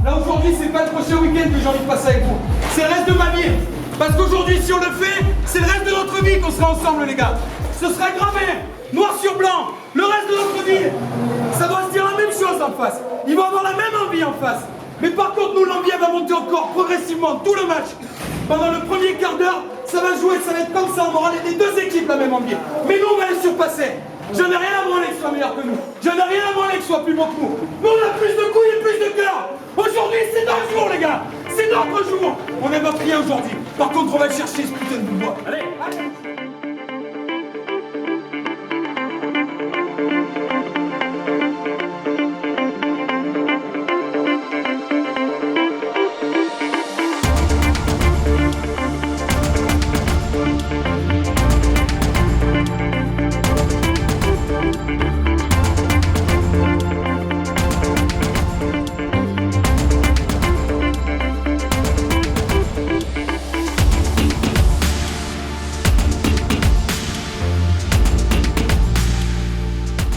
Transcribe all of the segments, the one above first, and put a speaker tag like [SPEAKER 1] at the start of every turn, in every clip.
[SPEAKER 1] Là aujourd'hui, c'est pas le prochain week-end que j'ai envie de passer avec vous. C'est le reste de ma vie. Parce qu'aujourd'hui, si on le fait, c'est le reste de notre vie qu'on sera ensemble, les gars. Ce sera gravé, noir sur blanc. Le reste de notre vie, ça doit se dire la même chose en face. Ils vont avoir la même envie en face. Mais par contre, nous, l'envie, elle va monter encore progressivement tout le match. Pendant le premier quart d'heure, ça va jouer, ça va être comme ça. On aura les deux équipes la même envie. Mais nous, on va les surpasser. Je n'ai rien à branler que soit meilleur que nous. Je n'ai rien à branler que soit plus bon que nous. Nous, on a plus de couilles et plus de cœur. Aujourd'hui, c'est notre jour, les gars. C'est notre jour. On n'invente rien aujourd'hui. Par contre, on va chercher ce putain de bout de bois. Allez, allez.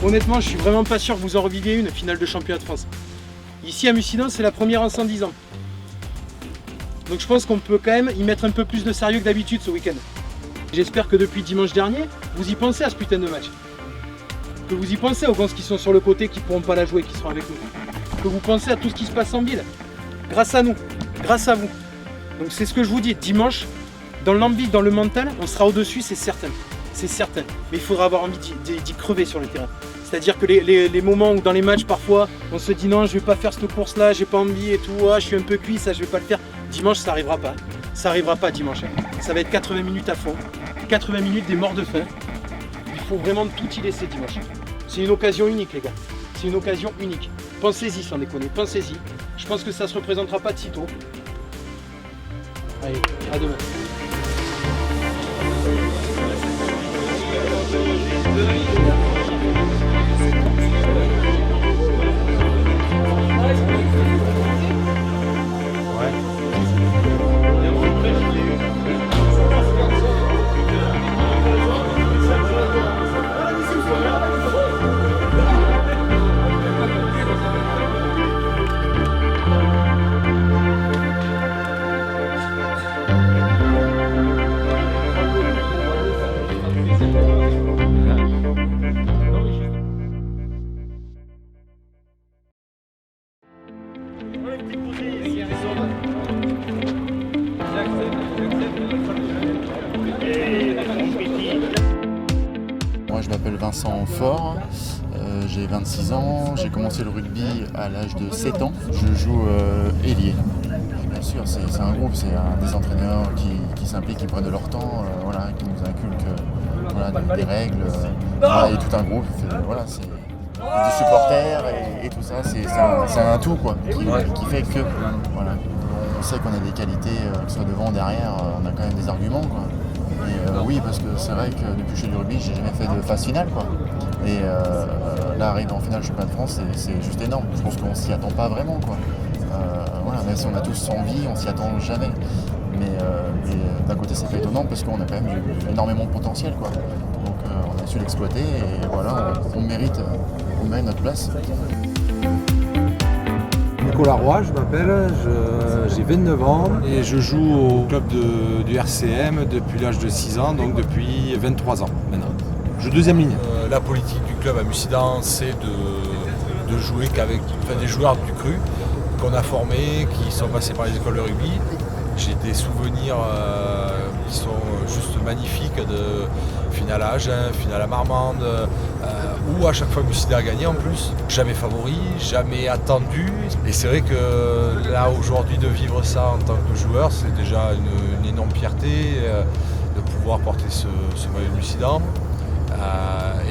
[SPEAKER 2] Honnêtement, je suis vraiment pas sûr que vous en reviviez une finale de championnat de France. Ici à Mussidan, c'est la première en 110 ans. Donc je pense qu'on peut quand même y mettre un peu plus de sérieux que d'habitude ce week-end. J'espère que depuis dimanche dernier, vous y pensez à ce putain de match. Que vous y pensez aux gars qui sont sur le côté, qui ne pourront pas la jouer, qui seront avec nous. Que vous pensez à tout ce qui se passe en ville. Grâce à nous, grâce à vous. Donc c'est ce que je vous dis, dimanche, dans l'envie, dans le mental, on sera au-dessus, c'est certain. C'est certain. Mais il faudra avoir envie d'y crever sur le terrain. C'est-à-dire que les moments où dans les matchs parfois on se dit non je vais pas faire cette course là, j'ai pas envie et tout, ah, je suis un peu cuit, ça je vais pas le faire. Dimanche ça arrivera pas. Ça arrivera pas dimanche. Ça va être 80 minutes à fond. 80 minutes des morts de faim. Il faut vraiment tout y laisser dimanche. C'est une occasion unique les gars. C'est une occasion unique. Pensez-y sans déconner, pensez-y. Je pense que ça se représentera pas de sitôt. Allez, à demain.
[SPEAKER 3] Moi je m'appelle Vincent Faure, j'ai 26 ans, j'ai commencé le rugby à l'âge de 7 ans, je joue ailier. Bien sûr c'est un groupe, c'est des entraîneurs qui s'impliquent, qui prennent de leur temps, voilà, qui nous inculquent des règles, voilà, et tout un groupe, c'est des supporters et tout ça, c'est un tout quoi, qui fait que voilà, on sait qu'on a des qualités, que ce soit devant, derrière, on a quand même des arguments quoi. Et oui, parce que c'est vrai que depuis que je fais du rugby, j'ai jamais fait de phase finale quoi. Et là, arriver en finale du championnat de France, c'est juste énorme. Je pense qu'on s'y attend pas vraiment quoi. Voilà, même si on a tous envie, on s'y attend jamais. Mais d'un côté, c'est pas étonnant parce qu'on a quand même énormément de potentiel quoi. Donc on a su l'exploiter et voilà, on mérite notre place.
[SPEAKER 4] Nicolas Roy, je m'appelle, j'ai 29 ans et je joue au club du RCM depuis l'âge de 6 ans, donc depuis 23 ans maintenant. Je joue deuxième ligne.
[SPEAKER 5] La politique du club à Mussidan, c'est de jouer qu'avec des joueurs du cru qu'on a formés, qui sont passés par les écoles de rugby. J'ai des souvenirs qui sont juste magnifiques de finale à Agen, finale à Marmande, où à chaque fois Mussidan a gagné en plus. Jamais favori, jamais attendu. Et c'est vrai que là aujourd'hui de vivre ça en tant que joueur, c'est déjà une énorme fierté de pouvoir porter ce maillot de Mussidan.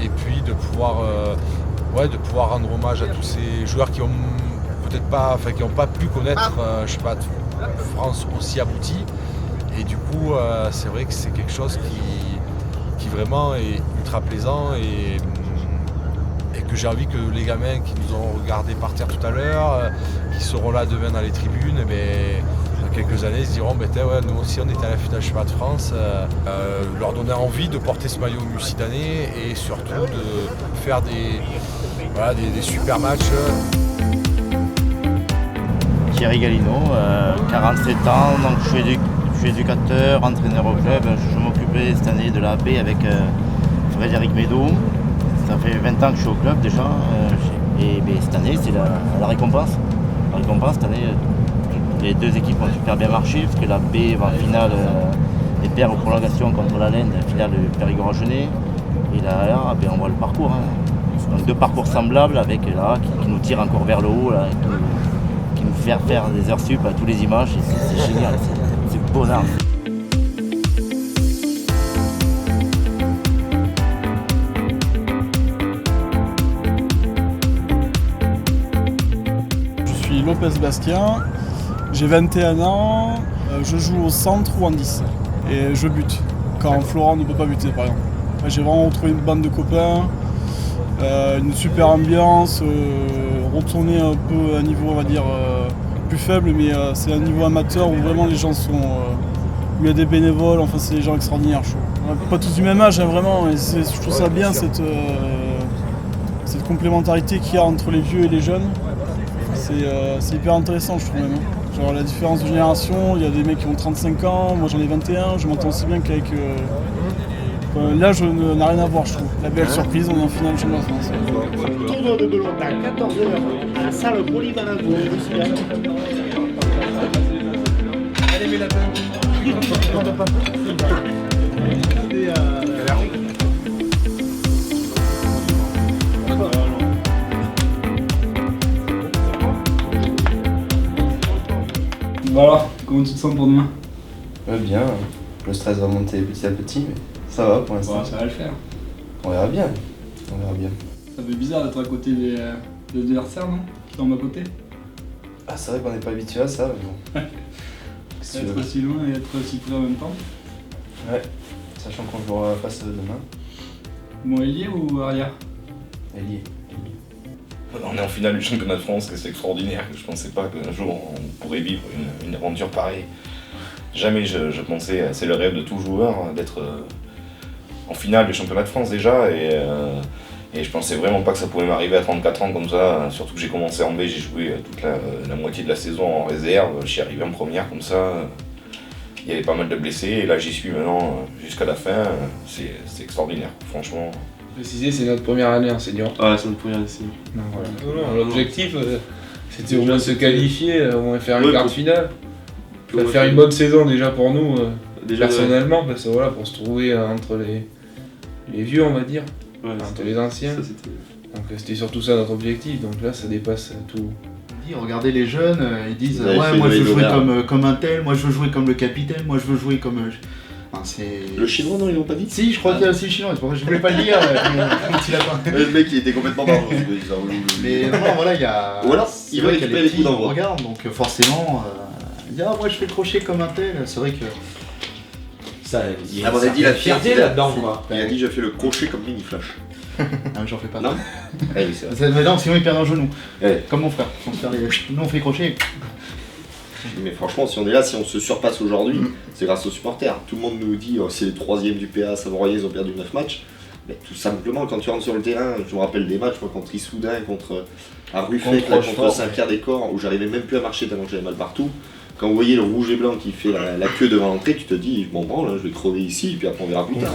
[SPEAKER 5] Et puis de pouvoir rendre hommage à tous ces joueurs qui ont peut-être pas, qui n'ont pas pu connaître, France aussi aboutie. Et du coup, c'est vrai que c'est quelque chose qui vraiment est ultra plaisant et que j'ai envie que les gamins qui nous ont regardé partir tout à l'heure, qui seront là demain dans les tribunes, dans quelques années, ils se diront nous aussi on était à la finale du championnat de France, leur donner envie de porter ce maillot mussidanais et surtout de faire des super matchs.
[SPEAKER 6] Thierry Galino, 47 ans, donc je suis éducateur, entraîneur au club. Je m'occupais cette année de la B avec Frédéric Médou. Ça fait 20 ans que je suis au club déjà. Et cette année, c'est la récompense. La récompense, cette année, les deux équipes ont super bien marché, parce que la B va en finale et perd aux prolongations contre la Laine, finale de Périgord-Agenais. Et la A, on voit le parcours. Donc deux parcours semblables avec la A qui nous tire encore vers le haut, là, qui nous fait faire des heures sup à tous les dimanches. Et c'est génial, c'est bonheur.
[SPEAKER 7] Je suis Lopez Bastien, j'ai 21 ans, je joue au centre ou en 10 et je bute quand Florent ne peut pas buter par exemple. J'ai vraiment retrouvé une bande de copains, une super ambiance, retourner un peu à un niveau on va dire plus faible, mais c'est un niveau amateur où vraiment les gens sont, où il y a des bénévoles, enfin c'est des gens extraordinaires. On n'a pas tous du même âge vraiment, et je trouve ça bien cette complémentarité qu'il y a entre les vieux et les jeunes. C'est hyper intéressant je trouve même. Genre la différence de génération, il y a des mecs qui ont 35 ans, moi j'en ai 21, je m'entends aussi bien qu'avec... l'âge n'a rien à voir je trouve. La belle surprise, on est en finale de championnat de France.
[SPEAKER 8] Tournoi de Belonda, 14h, à la salle polyvalente de Lucien.
[SPEAKER 1] Allez, mets la main.
[SPEAKER 9] Bon alors, comment tu te sens pour demain?
[SPEAKER 10] Bien, le stress va monter petit à petit, mais ça va pour l'instant.
[SPEAKER 9] Ouais, ça va le faire.
[SPEAKER 10] On verra bien, on verra bien.
[SPEAKER 9] Ça fait bizarre d'être à côté des adversaires, non? Qui tombent à côté?
[SPEAKER 10] Ah c'est vrai qu'on n'est pas habitué à ça, mais bon.
[SPEAKER 9] Être aussi loin et être aussi près en même temps.
[SPEAKER 10] Ouais, sachant qu'on jouera face à eux demain.
[SPEAKER 9] Bon, ailier ou arrière?
[SPEAKER 10] Ailier.
[SPEAKER 11] On est en finale du championnat de France, et c'est extraordinaire. Je pensais pas qu'un jour on pourrait vivre une aventure pareille. Jamais je pensais, c'est le rêve de tout joueur, d'être en finale du championnat de France déjà. Et je pensais vraiment pas que ça pouvait m'arriver à 34 ans comme ça. Surtout que j'ai commencé en B, j'ai joué toute la moitié de la saison en réserve. Je suis arrivé en première comme ça. Il y avait pas mal de blessés et là j'y suis maintenant jusqu'à la fin. C'est extraordinaire, franchement.
[SPEAKER 12] Préciser, c'est notre première année en senior.
[SPEAKER 10] Ouais, c'est notre première année.
[SPEAKER 12] L'objectif, c'était au moins se qualifier, au moins faire une quart de finale. Faire une bonne saison déjà pour nous, personnellement, parce que voilà, pour se trouver entre les vieux, on va dire, entre les anciens. Donc c'était surtout ça notre objectif, donc là ça dépasse tout.
[SPEAKER 13] Regardez les jeunes, ils disent ouais, moi je veux jouer comme un tel, moi je veux jouer comme le capitaine, moi je veux jouer comme...
[SPEAKER 14] Le chinois, non, ils l'ont pas dit?
[SPEAKER 13] Si, je crois qu'il y a aussi le chinois, c'est pour ça que je voulais pas le dire.
[SPEAKER 14] Le mec il était complètement marrant.
[SPEAKER 13] Mais non, voilà, il y a...
[SPEAKER 14] Ou alors, il va récupérer les coups d'envoi.
[SPEAKER 13] Regarde, donc forcément, il dit ah, moi je fais le crochet comme un tel, c'est vrai que...
[SPEAKER 14] Ça, il a dit la fierté là-dedans, quoi. Il a dit j'ai fait le crochet comme Mini Flash.
[SPEAKER 13] Ah, mais j'en fais pas.
[SPEAKER 14] Non.
[SPEAKER 13] Oui, c'est vrai. Non, sinon il perd un genou. Comme mon frère. Nous on fait crochet.
[SPEAKER 14] Mais franchement, si on est là, si on se surpasse aujourd'hui, c'est grâce aux supporters. Tout le monde nous dit c'est les 3e du PA, Savoyais, ils ont perdu 9 matchs. Mais tout simplement, quand tu rentres sur le terrain, je me rappelle des matchs moi, contre Issoudun, contre Ruffec, contre Saint-Pierre-des-Corps, où j'arrivais même plus à marcher tellement que j'avais mal partout. Quand vous voyez le rouge et blanc qui fait la queue devant l'entrée, tu te dis, je m'en branle, je vais crever ici, et puis après on verra plus tard.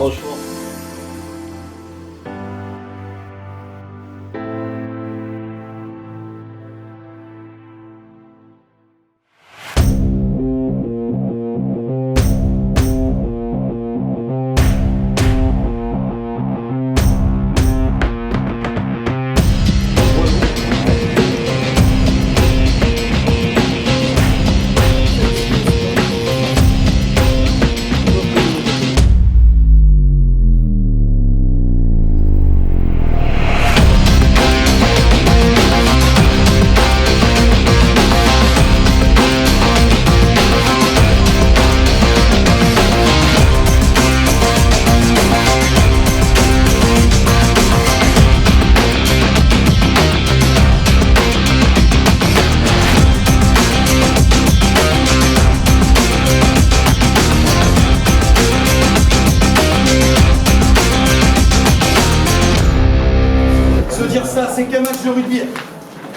[SPEAKER 1] C'est qu'un match de rugby.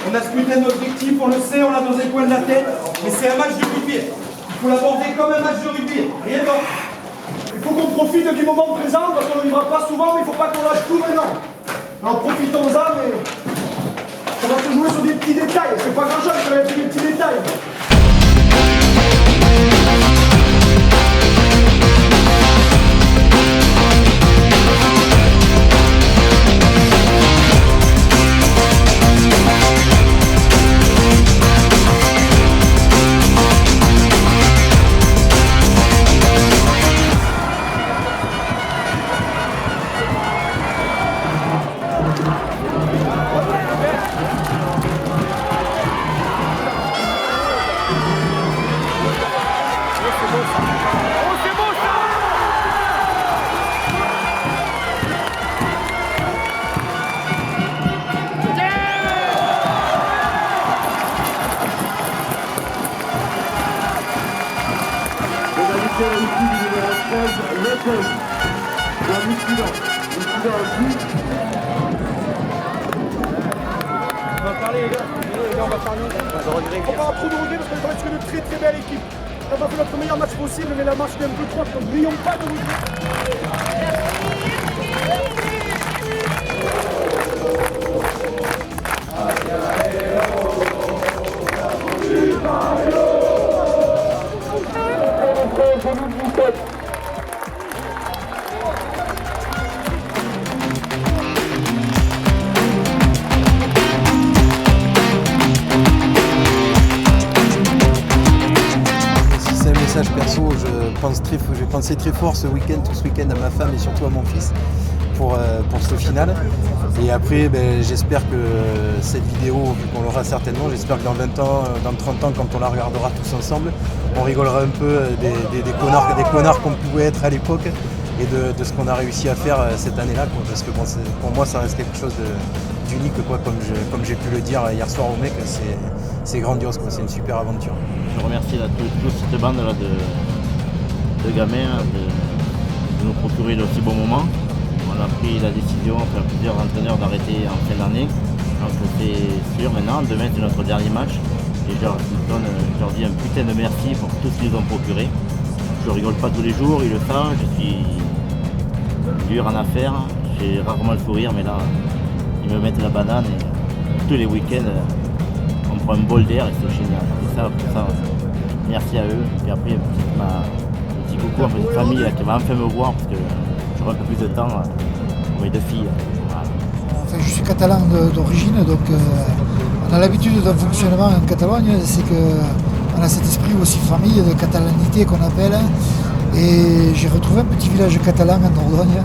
[SPEAKER 1] On a ce putain d'objectif, on le sait, on l'a dans les coins de la tête, mais c'est un match de rugby. Il faut l'aborder comme un match de rugby, rien d'autre. Il faut qu'on profite du moment présent, parce qu'on ne vivra pas souvent, mais il ne faut pas qu'on lâche tout maintenant. Alors profitons-en, mais ça va se jouer sur des petits détails. C'est pas grand-chose, ça va être des petits détails.
[SPEAKER 8] On va trop de regret parce qu'on reste une très belle équipe. On va faire notre meilleur match possible, mais la marche est un peu trop, donc n'ayons pas de
[SPEAKER 2] perso, je vais penser très fort tout ce week-end à ma femme et surtout à mon fils pour ce final. Et après, j'espère que cette vidéo, vu qu'on l'aura certainement, j'espère que dans 20 ans, dans 30 ans, quand on la regardera tous ensemble, on rigolera un peu des connards qu'on pouvait être à l'époque et de ce qu'on a réussi à faire cette année-là. Parce que pour moi, ça reste quelque chose d'unique, comme j'ai pu le dire hier soir au mec, c'est grandiose, c'est une super aventure.
[SPEAKER 6] Je remercie toute cette bande là de gamins de nous procurer de si bons moments. On a pris la décision, enfin plusieurs entraîneurs, d'arrêter en fin d'année. Donc c'est sûr maintenant, demain c'est notre dernier match. Et je leur dis un putain de merci pour tout ce qu'ils ont procuré. Je rigole pas tous les jours, ils le savent, je suis dur en affaires, j'ai rarement le sourire, mais là ils me mettent la banane et tous les week-ends on prend un bol d'air et c'est génial. Et ça, pour ça, merci à eux. Et après, un petit coucou à ma petite famille qui va enfin me voir parce que j'aurai un peu plus de temps pour mes deux filles. Voilà.
[SPEAKER 15] Enfin, je suis catalan d'origine, donc on a l'habitude d'un fonctionnement en Catalogne, c'est qu'on a cet esprit aussi famille de catalanité qu'on appelle. Et j'ai retrouvé un petit village catalan en Dordogne.